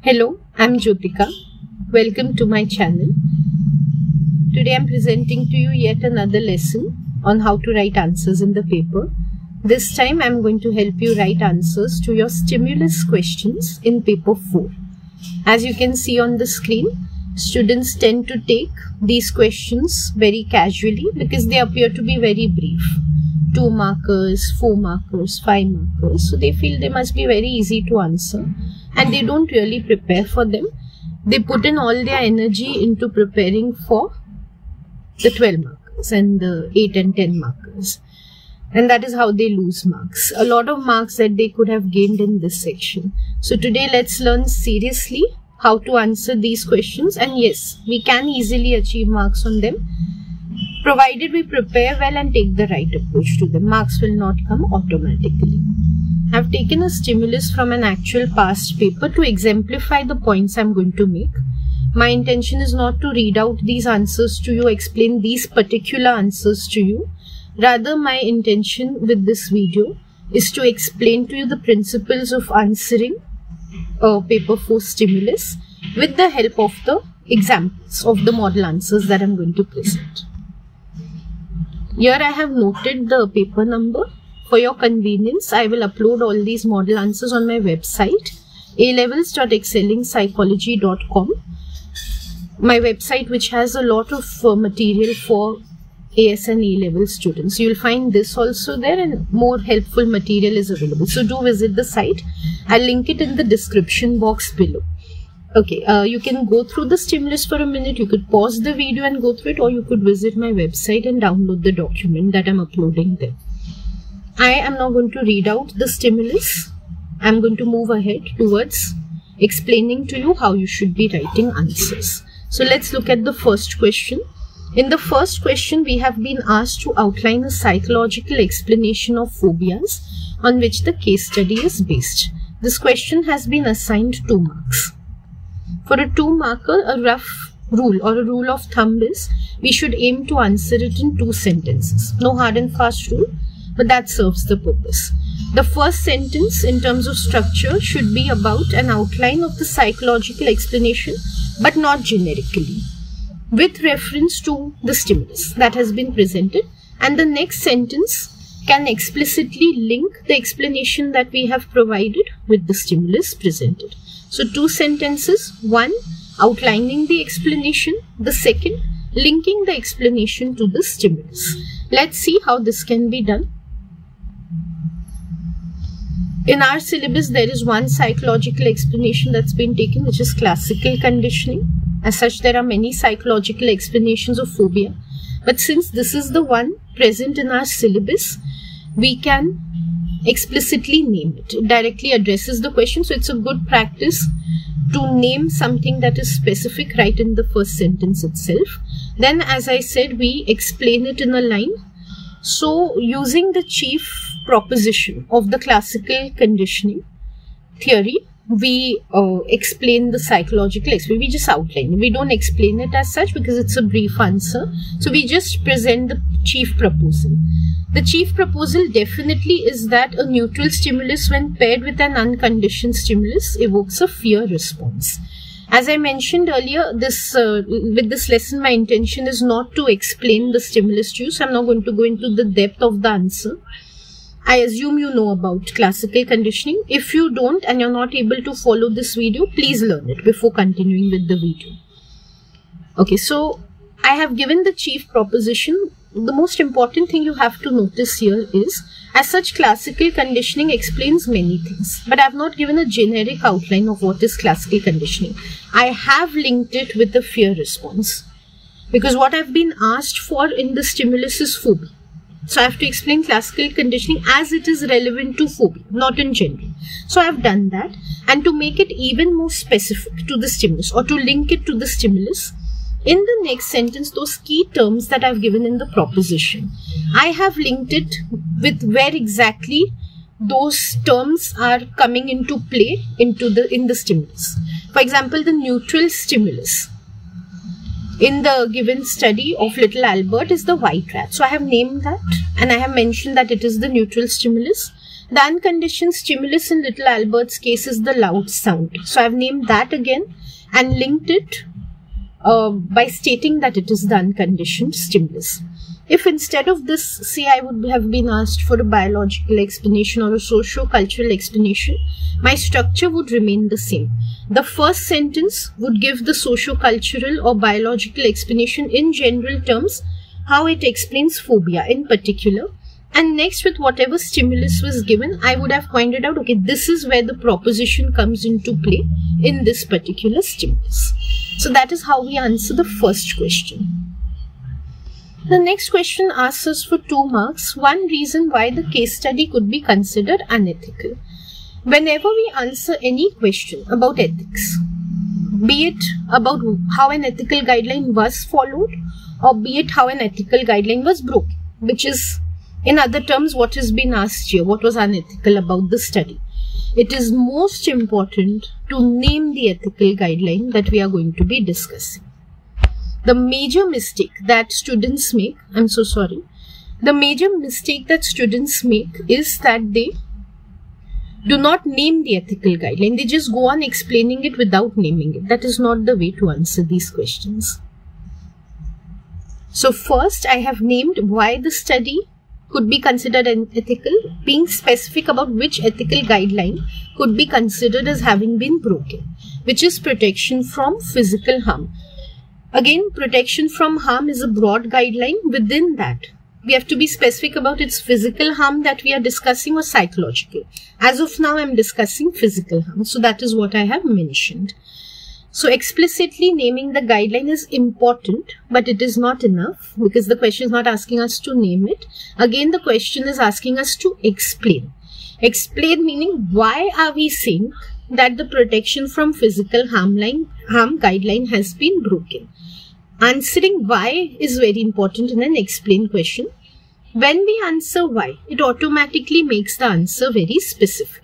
Hello, I'm Jyotika. Welcome to my channel. Today I'm presenting to you yet another lesson on how to write answers in the paper. This time I'm going to help you write answers to your stimulus questions in paper 4. As you can see on the screen, students tend to take these questions very casually because they appear to be very brief. 2 markers, 4 markers, 5 markers. So they feel they must be very easy to answer and they don't really prepare for them. They put in all their energy into preparing for the 12 markers and the 8 and 10 markers. And that is how they lose marks. A lot of marks that they could have gained in this section. So today let's learn seriously how to answer these questions. And yes, we can easily achieve marks on them, provided we prepare well and take the right approach to them. Marks will not come automatically. I have taken a stimulus from an actual past paper to exemplify the points I am going to make. My intention is not to read out these answers to you, explain these particular answers to you. Rather, my intention with this video is to explain to you the principles of answering paper 4 stimulus with the help of the examples of the model answers that I am going to present. Here I have noted the paper number. For your convenience, I will upload all these model answers on my website, alevels.excellingpsychology.com. My website, which has a lot of material for AS and A-level students. You will find this also there, and more helpful material is available. So do visit the site. I'll link it in the description box below. Okay, you can go through the stimulus for a minute. You could pause the video and go through it, or you could visit my website and download the document that I'm uploading there. I am now going to read out the stimulus. I'm going to move ahead towards explaining to you how you should be writing answers. So let's look at the first question. In the first question, we have been asked to outline a psychological explanation of phobias on which the case study is based. This question has been assigned 2 marks. For a 2 marker, a rough rule or a rule of thumb is we should aim to answer it in 2 sentences. No hard and fast rule, but that serves the purpose. The first sentence in terms of structure should be about an outline of the psychological explanation, but not generically, with reference to the stimulus that has been presented, and the next sentence can explicitly link the explanation that we have provided with the stimulus presented. So 2 sentences, one outlining the explanation, the second linking the explanation to the stimulus. Let's see how this can be done. In our syllabus, there is one psychological explanation that's been taken, which is classical conditioning. As such, there are many psychological explanations of phobia. But since this is the one present in our syllabus, we can explicitly name it. It directly addresses the question. So it's a good practice to name something that is specific right in the first sentence itself. Then, as I said, we explain it in a line. So using the chief proposition of the classical conditioning theory, we explain the psychological explanation. We just outline. We don't explain it as such because it's a brief answer. So we just present the chief proposal. The chief proposal definitely is that a neutral stimulus, when paired with an unconditioned stimulus, evokes a fear response. As I mentioned earlier, with this lesson, my intention is not to explain the stimulus to you. So I'm not going to go into the depth of the answer. I assume you know about classical conditioning. If you don't and you're not able to follow this video, please learn it before continuing with the video. Okay, so I have given the chief proposition. The most important thing you have to notice here is, as such, classical conditioning explains many things, but I have not given a generic outline of what is classical conditioning. I have linked it with the fear response because what I've been asked for in the stimulus is phobia. So I have to explain classical conditioning as it is relevant to phobia, not in general. So I have done that, and to make it even more specific to the stimulus or to link it to the stimulus, in the next sentence, those key terms that I've given in the proposition, I have linked it with where exactly those terms are coming into play in the stimulus. For example, the neutral stimulus in the given study of little Albert is the white rat. So I have named that and I have mentioned that it is the neutral stimulus. The unconditioned stimulus in little Albert's case is the loud sound. So I've named that again and linked it by stating that it is the unconditioned stimulus. If instead of this, say I would have been asked for a biological explanation or a socio-cultural explanation, my structure would remain the same. The first sentence would give the socio-cultural or biological explanation in general terms, how it explains phobia in particular. And next, with whatever stimulus was given, I would have pointed out, okay, this is where the proposition comes into play in this particular stimulus. So that is how we answer the first question. The next question asks us for 2 marks, one reason why the case study could be considered unethical. Whenever we answer any question about ethics, be it about how an ethical guideline was followed or be it how an ethical guideline was broken, which is in other terms what has been asked here, what was unethical about the study. It is most important to name the ethical guideline that we are going to be discussing. The major mistake that students make, the major mistake that students make is that they do not name the ethical guideline. They just go on explaining it without naming it. That is not the way to answer these questions. So first, I have named why the study could be considered unethical, being specific about which ethical guideline could be considered as having been broken, which is protection from physical harm. Again, protection from harm is a broad guideline. Within that, we have to be specific about its physical harm that we are discussing or psychological. As of now, I am discussing physical harm. So that is what I have mentioned. So explicitly naming the guideline is important, but it is not enough because the question is not asking us to name it. Again, the question is asking us to explain. Explain meaning why are we saying that the protection from physical harm guideline has been broken. Answering why is very important in an explain question. When we answer why, it automatically makes the answer very specific.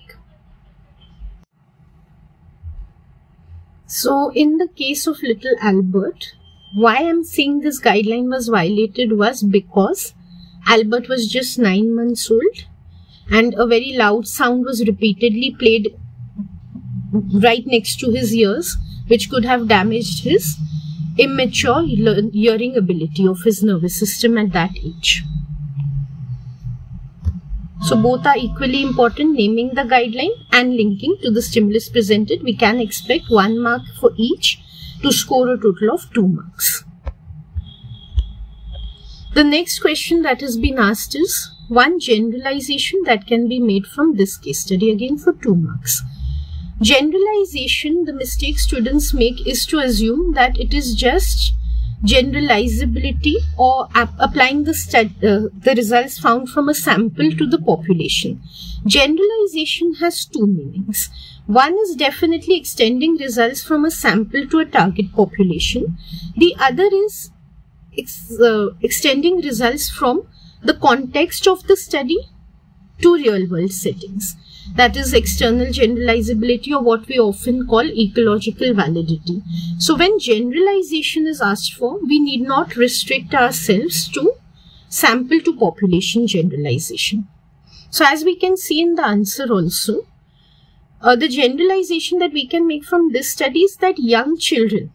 So in the case of little Albert, why I am saying this guideline was violated was because Albert was just 9 months old and a very loud sound was repeatedly played right next to his ears, which could have damaged his immature hearing ability of his nervous system at that age. So both are equally important, naming the guideline and linking to the stimulus presented. We can expect 1 mark for each to score a total of 2 marks. The next question that has been asked is one generalization that can be made from this case study, again for 2 marks. Generalization, the mistake students make is to assume that it is just generalizability or applying the results found from a sample to the population. Generalization has 2 meanings. One is definitely extending results from a sample to a target population. The other is extending results from the context of the study to real world settings. That is external generalizability, or what we often call ecological validity. So when generalization is asked for, we need not restrict ourselves to sample to population generalization. So as we can see in the answer also, the generalization that we can make from this study is that young children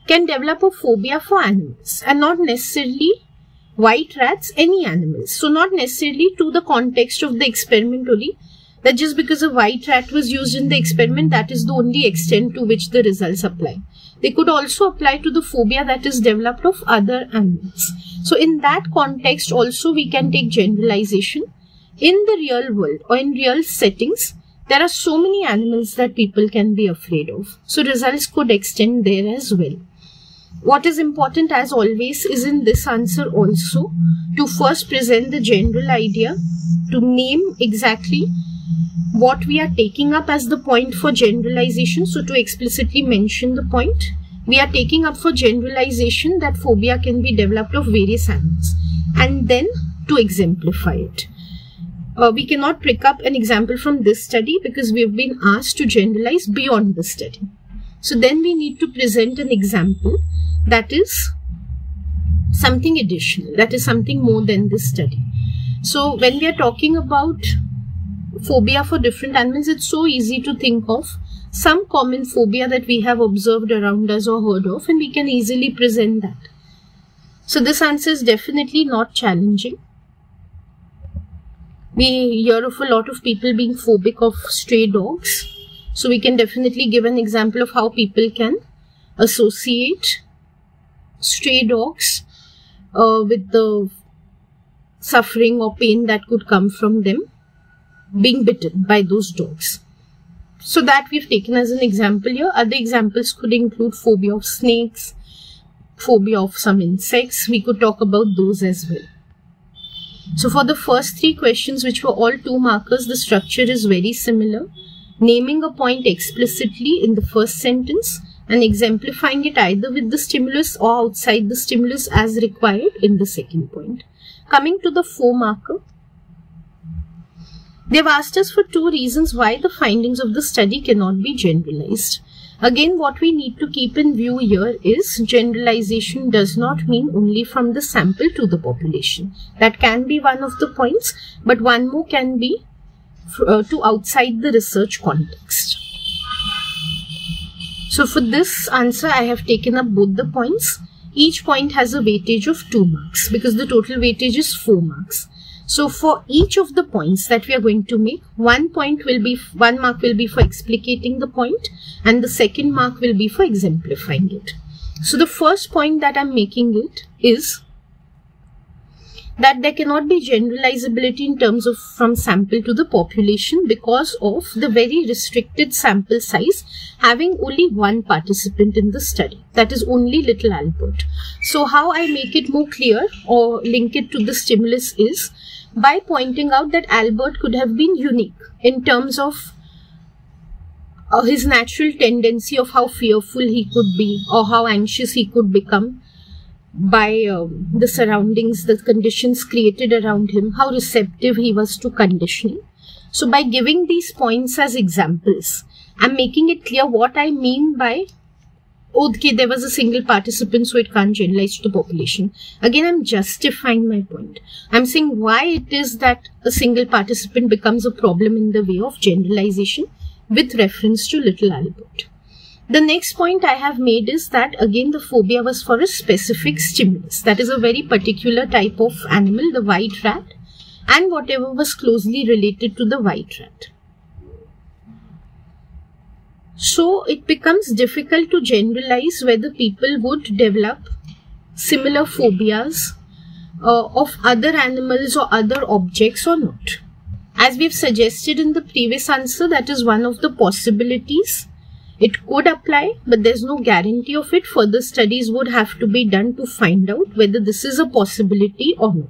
can develop a phobia for animals and not necessarily white rats, any animals. So not necessarily to the context of the experiment only, that just because a white rat was used in the experiment, that is the only extent to which the results apply. They could also apply to the phobia that is developed of other animals. So in that context also we can take generalization. In the real world or in real settings, there are so many animals that people can be afraid of. So results could extend there as well. What is important as always is in this answer also to first present the general idea, to name exactly what we are taking up as the point for generalization. So to explicitly mention the point, we are taking up for generalization that phobia can be developed of various animals, and then to exemplify it. We cannot pick up an example from this study because we have been asked to generalize beyond the study. So then we need to present an example that is something additional, that is something more than this study. So when we are talking about phobia for different animals, it's so easy to think of some common phobia that we have observed around us or heard of, and we can easily present that. So this answer is definitely not challenging. We hear of a lot of people being phobic of stray dogs. So we can definitely give an example of how people can associate stray dogs with the suffering or pain that could come from them being bitten by those dogs. So that we've taken as an example here. Other examples could include phobia of snakes, phobia of some insects. We could talk about those as well. So for the first three questions, which were all 2 markers, the structure is very similar. Naming a point explicitly in the first sentence and exemplifying it either with the stimulus or outside the stimulus as required in the second point. Coming to the 4 marker, they've asked us for 2 reasons why the findings of the study cannot be generalized. Again, what we need to keep in view here is generalization does not mean only from the sample to the population. That can be one of the points, but one more can be to outside the research context. So for this answer, I have taken up both the points. Each point has a weightage of 2 marks because the total weightage is 4 marks. So for each of the points that we are going to make, 1 mark will be for explicating the point and the second mark will be for exemplifying it. So the first point that I'm making it is that there cannot be generalizability in terms of from sample to the population because of the very restricted sample size, having only 1 participant in the study, that is only little Albert. So how I make it more clear or link it to the stimulus is by pointing out that Albert could have been unique in terms of his natural tendency of how fearful he could be or how anxious he could become by the surroundings, the conditions created around him, how receptive he was to conditioning. So by giving these points as examples, I'm making it clear what I mean by, okay, there was a single participant, so it can't generalize to the population. Again, I'm justifying my point. I'm saying why it is that a single participant becomes a problem in the way of generalization with reference to little Albert. The next point I have made is that again the phobia was for a specific stimulus. That is a very particular type of animal, the white rat, and whatever was closely related to the white rat. So it becomes difficult to generalize whether people would develop similar phobias of other animals or other objects or not. As we've suggested in the previous answer, that is one of the possibilities. It could apply, but there's no guarantee of it. Further studies would have to be done to find out whether this is a possibility or not.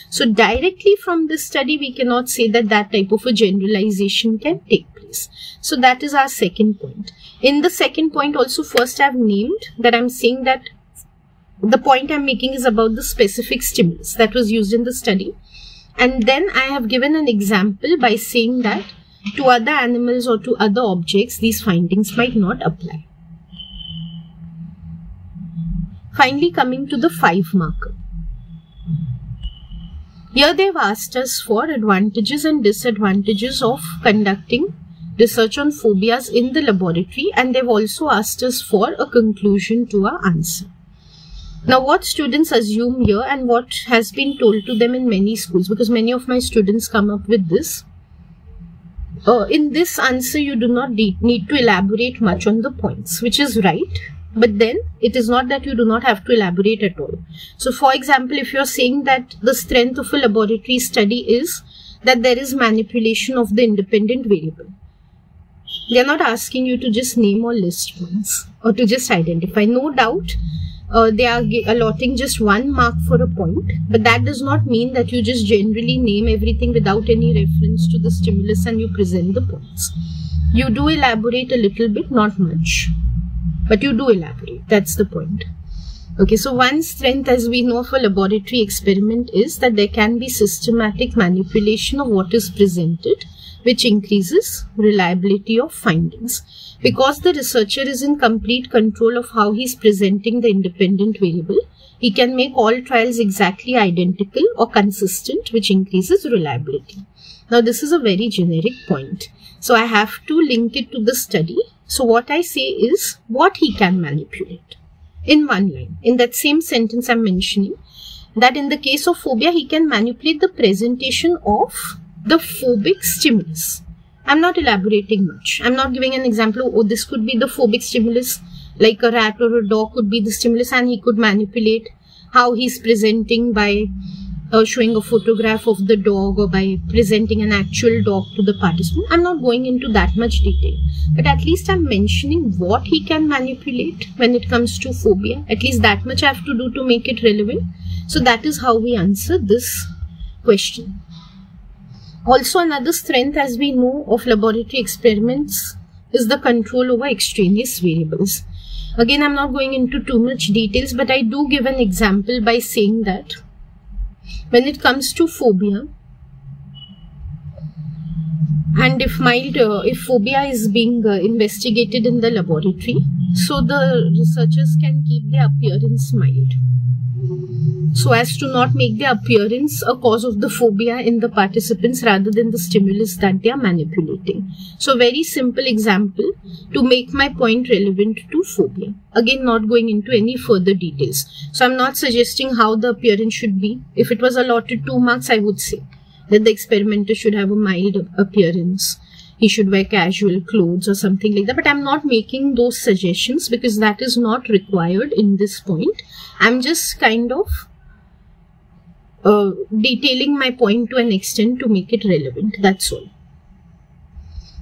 So directly from this study, we cannot say that that type of a generalization can take place. So that is our second point. In the second point also, first I've named that I'm saying that the point I'm making is about the specific stimulus that was used in the study. And then I have given an example by saying that to other animals or to other objects, these findings might not apply. Finally, coming to the 5 marker. Here they've asked us for advantages and disadvantages of conducting research on phobias in the laboratory, and they've also asked us for a conclusion to our answer. Now, what students assume here and what has been told to them in many schools, because many of my students come up with this, in this answer you do not need to elaborate much on the points, which is right, but then it is not that you do not have to elaborate at all. So for example, if you're saying that the strength of a laboratory study is that there is manipulation of the independent variable, they're not asking you to just name or list points or to just identify. No doubt they are allotting just 1 mark for a point, but that does not mean that you just generally name everything without any reference to the stimulus and you present the points. You do elaborate a little bit, not much, but you do elaborate. That's the point. Okay, so one strength, as we know, of a laboratory experiment is that there can be systematic manipulation of what is presented, which increases reliability of findings. Because the researcher is in complete control of how he is presenting the independent variable, he can make all trials exactly identical or consistent, which increases reliability. Now this is a very generic point. So I have to link it to the study. So what I say is what he can manipulate. In one line, in that same sentence I'm mentioning that in the case of phobia, he can manipulate the presentation of the phobic stimulus. I'm not elaborating much. I'm not giving an example, oh, this could be the phobic stimulus, like a rat or a dog could be the stimulus, and he could manipulate how he's presenting by showing a photograph of the dog or by presenting an actual dog to the participant. I'm not going into that much detail, but at least I'm mentioning what he can manipulate when it comes to phobia. At least that much I have to do to make it relevant. So that is how we answer this question. Also, another strength, as we know, of laboratory experiments is the control over extraneous variables. Again, I'm not going into too much details, but I do give an example by saying that when it comes to phobia, and if phobia is being investigated in the laboratory, so the researchers can keep their appearance mild, so as to not make the appearance a cause of the phobia in the participants rather than the stimulus that they are manipulating. So very simple example to make my point relevant to phobia. Again, not going into any further details. So I'm not suggesting how the appearance should be. If it was allotted 2 marks, I would say that the experimenter should have a mild appearance. He should wear casual clothes or something like that. But I'm not making those suggestions because that is not required in this point. I'm just kind of detailing my point to an extent to make it relevant. That's all.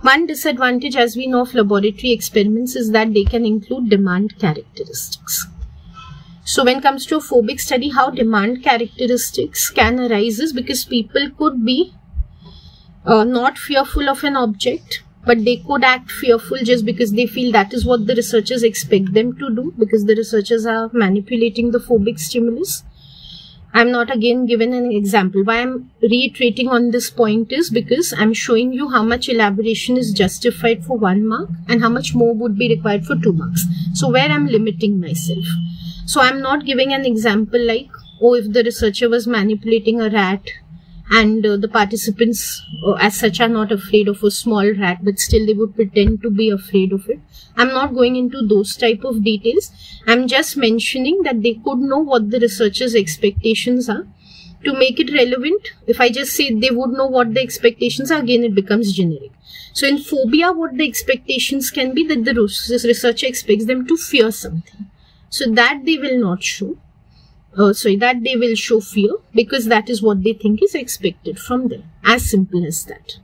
One disadvantage, as we know, of laboratory experiments is that they can include demand characteristics. So when it comes to a phobic study, how demand characteristics can arise is because people could be not fearful of an object, but they could act fearful just because they feel that is what the researchers expect them to do, because the researchers are manipulating the phobic stimulus. I'm not again given an example. Why I'm reiterating on this point is because I'm showing you how much elaboration is justified for 1 mark and how much more would be required for 2 marks. So where I'm limiting myself. So I'm not giving an example like, oh, if the researcher was manipulating a rat and the participants as such are not afraid of a small rat, but still they would pretend to be afraid of it. I'm not going into those type of details. I'm just mentioning that they could know what the researchers' expectations are. To make it relevant, if I just say they would know what the expectations are, again it becomes generic. So in phobia, what the expectations can be that the researcher expects them to fear something. So that they will not show. That they will show fear because that is what they think is expected from them. As simple as that.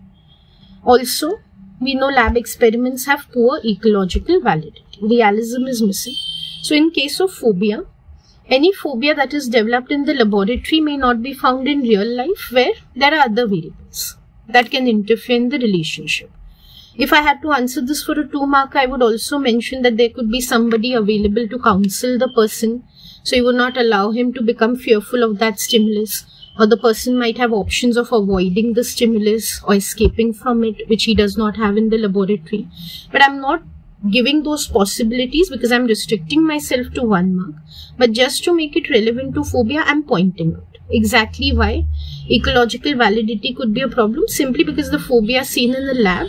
Also, we know lab experiments have poor ecological validity. Realism is missing. So in case of phobia, any phobia that is developed in the laboratory may not be found in real life where there are other variables that can interfere in the relationship. If I had to answer this for a 2 mark, I would also mention that there could be somebody available to counsel the person. So you would not allow him to become fearful of that stimulus, or the person might have options of avoiding the stimulus or escaping from it, which he does not have in the laboratory. But I'm not giving those possibilities because I'm restricting myself to 1 mark. But just to make it relevant to phobia, I'm pointing out exactly why ecological validity could be a problem, simply because the phobia seen in the lab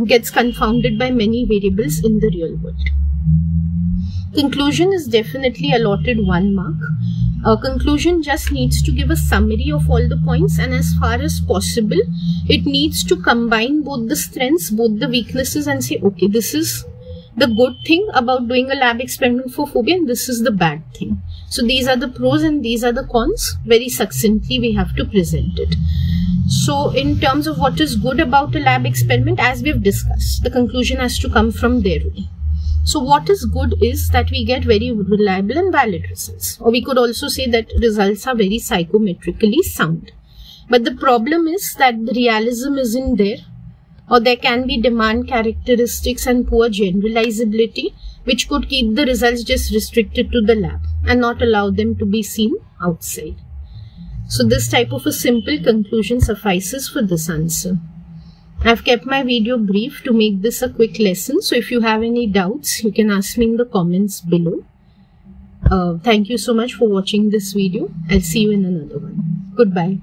gets confounded by many variables in the real world. Conclusion is definitely allotted 1 mark. Conclusion just needs to give a summary of all the points, and as far as possible, it needs to combine both the strengths, both the weaknesses, and say, okay, this is the good thing about doing a lab experiment for phobia and this is the bad thing. So these are the pros and these are the cons. Very succinctly we have to present it. So in terms of what is good about a lab experiment, as we've discussed, the conclusion has to come from there only. So what is good is that we get very reliable and valid results. Or we could also say that results are very psychometrically sound. But the problem is that the realism isn't there, or there can be demand characteristics and poor generalizability, which could keep the results just restricted to the lab and not allow them to be seen outside. So this type of a simple conclusion suffices for this answer. I've kept my video brief to make this a quick lesson. So if you have any doubts, you can ask me in the comments below. Thank you so much for watching this video. I'll see you in another one. Goodbye.